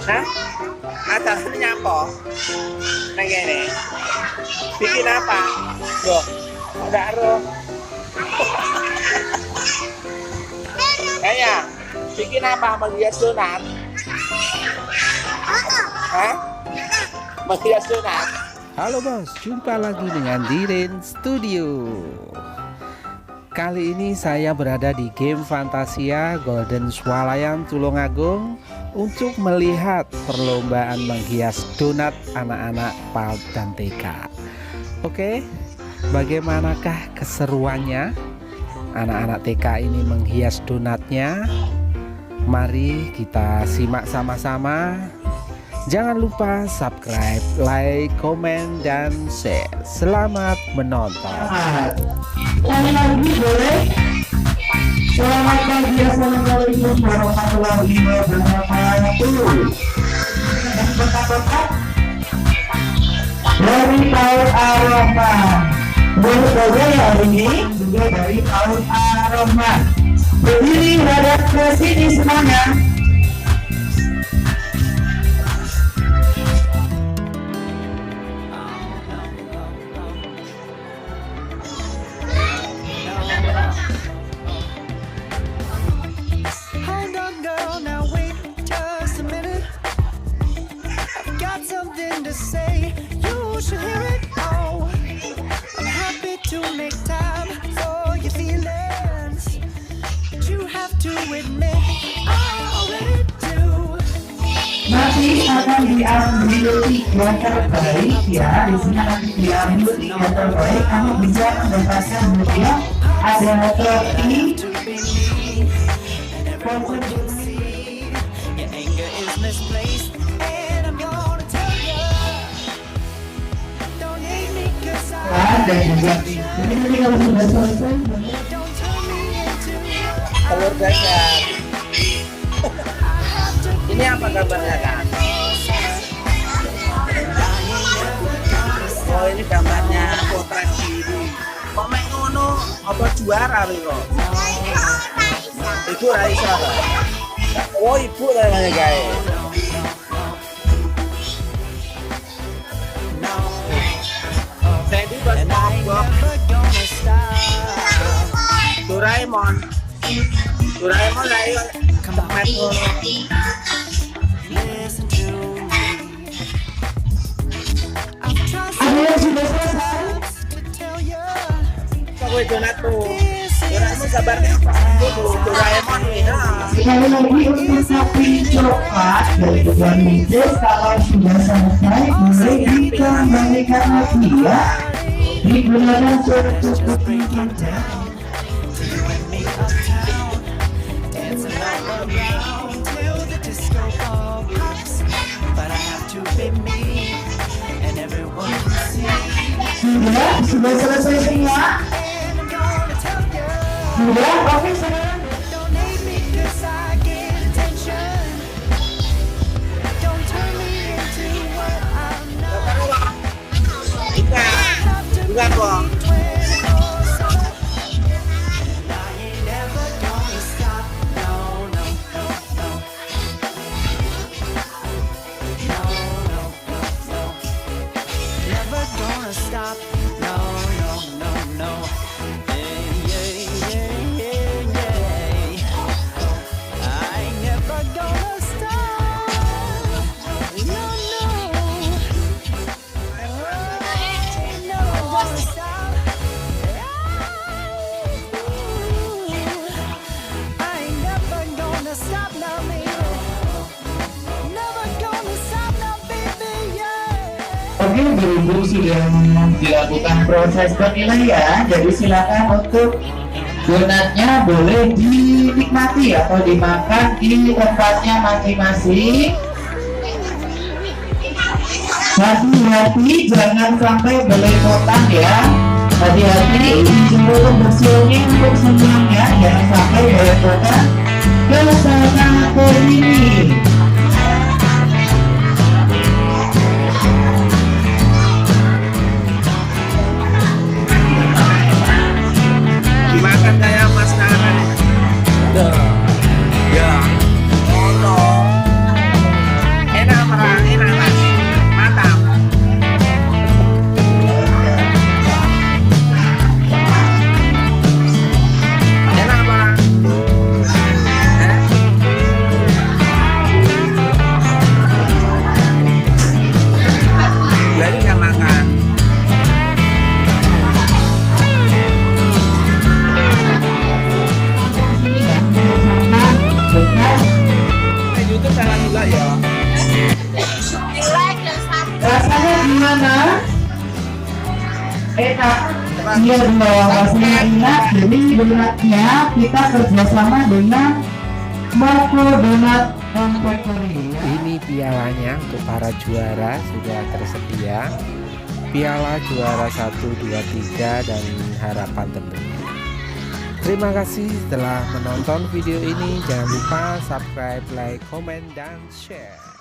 Hah? Acaranya nyapa? Neng ini. Bikin apa? Loh, enggak roh. Kayaknya bikin apa? Menghias donat? Hah? Menghias donat? Halo bos, jumpa lagi dengan Diren Studio. Kali ini saya berada di game Fantasia Golden Swalayan Tulungagung untuk melihat perlombaan menghias donat anak-anak PAUD dan TK. Oke, bagaimanakah keseruannya anak-anak TK ini menghias donatnya? Mari kita simak sama-sama. Jangan lupa subscribe, like, komen, dan share. Selamat menonton. Sekali lagi boleh. Selamat pagi, assalamualaikum warahmatullahi wabarakatuh. Dan bekat-bekat dari PAUD Ar-Rahman. Baru saja ya hari ini juga dari PAUD Ar-Rahman. Berdiri hadap ke sini semuanya. Say you should hear it all. I'm happy to make time for your feelings, but you have to admit I already do. Nanti akan diambil 3 terbaik ya. Di sini akan diambil 3 terbaik. Kamu bisa mendapatkan hadiah. Ada trofi. Your anger is misplaced, and I'm gonna tell you, don't hate me 'cause Dan juga ini kalau sudah selesai. don't turn me into Telur dadar. Ini apa gambarnya kan? Oh ini gambarnya potret diri. Kok mek ngono? Apa juara lho? Ibu Raisa. Oh ibu namanya guys. Jadi pas ngobok Doraemon. Doraemon ayo tempat ngono. listen to me. I've tried Ada yang sudah selesai. to tell you. Kowe donat tuh. Donatmu kabarnya apa? Tuh Doraemon nih. Nah. Sekali lagi untuk sapi coklat dari Tuan Mides, kalau sudah selesai boleh dikembalikan lagi ya. Digunakan untuk pinjam. Dancing all around till the disco ball pops. But I have to be me, and everyone can see. Sudah selesai semua. And I'm gonna tell you, Sudah, oke sekarang. don't hate me 'cause I get attention. Don't turn me into what I'm not. Bukan kok. 24/7. And I ain't never gonna stop. No, no, no, no. No, no, no, no. Never gonna stop. No, no, no, no. Yeah, yeah, yeah, yeah, yeah. I ain't never gonna stop. No, no. Never gonna stop. I ain't never gonna stop now, baby. Never gonna stop now, baby, yeah. Oke, berhubung sudah dilakukan proses penilaian ya, jadi silakan untuk donatnya boleh dinikmati atau dimakan di tempatnya masing-masing. Hati-hati, jangan sampai belepotan ya. Hati-hati, dijemput bersiulnya untuk semuanya, jangan sampai belepotan ke sana ke sini. Dimakan kayak Mas Nara nih. Ya. Oh no. Kak. Iya dong, pastinya ingat. Jadi donatnya kita kerjasama dengan Marco Donat Confectionery. Ini pialanya untuk para juara sudah tersedia. Piala juara 1, 2, 3 dan harapan tentunya. Terima kasih telah menonton video ini. Jangan lupa subscribe, like, komen, dan share.